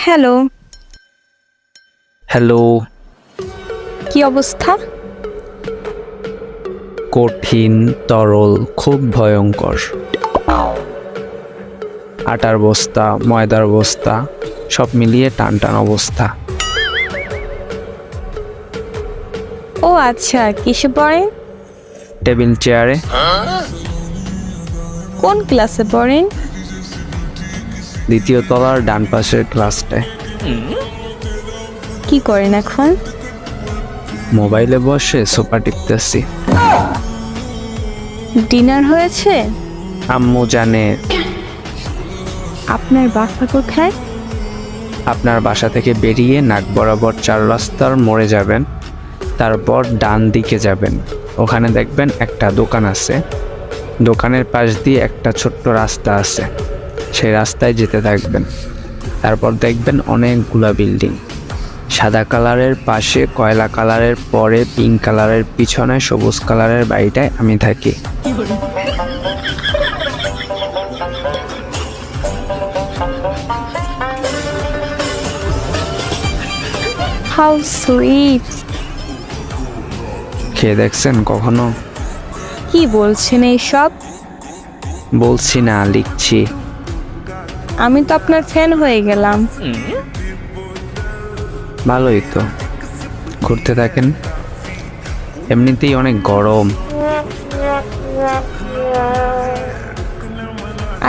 Hello, hello. কি অবস্থা? কঠিন, তরল, খুব ভয়ঙ্কর। আটার বস্তা, ময়দার বস্তা, সব মিলিয়ে টান টান অবস্থা। ও আচ্ছা, কিসে পড়েন? টেবিল চেয়ারে। কোন ক্লাসে পড়েন? দ্বিতীয় তলার ডান পাশের ক্লাসটায়। কি করেন এখন? মোবাইলে বসে সোফা টিপতেছি। ডিনার হয়েছে? আম্মু জানে। আপনার বাসা কোথায়? আপনার বাসা থেকে বেরিয়ে নাক বরাবর 4 রাস্তার মোড়ে যাবেন, তারপর ডান দিকে যাবেন। ওখানে দেখবেন একটা দোকান আছে। দোকানের পাশ দিয়ে একটা ছোট্ট রাস্তা আছে, সেই রাস্তায় যেতে থাকবেন। তারপর দেখবেন অনেকগুলা বিল্ডিং। সাদা কালারের পাশে কয়লা কালারের, পরে পিঙ্ক কালারের, পিছনে সবুজ কালারের বাড়িটায় আমি থাকি। How sweet! খেয়ে দেখছেন কখনো? কি বলছেন এইসব? বলছি না, লিখছি। আমি তো আপনার ফ্যান হয়ে গেলাম। ভালোই তো, ঘুরতে থাকেন। এমনিতেই অনেক গরম।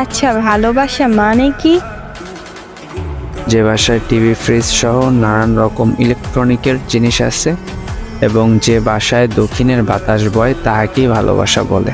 আচ্ছা, ভালোবাসা মানে কি? যে বাসায় টিভি, ফ্রিজ সহ নানান রকম ইলেকট্রনিকের জিনিস আছে এবং যে বাসায় দক্ষিণের বাতাস বয় তাহাকেই ভালোবাসা বলে।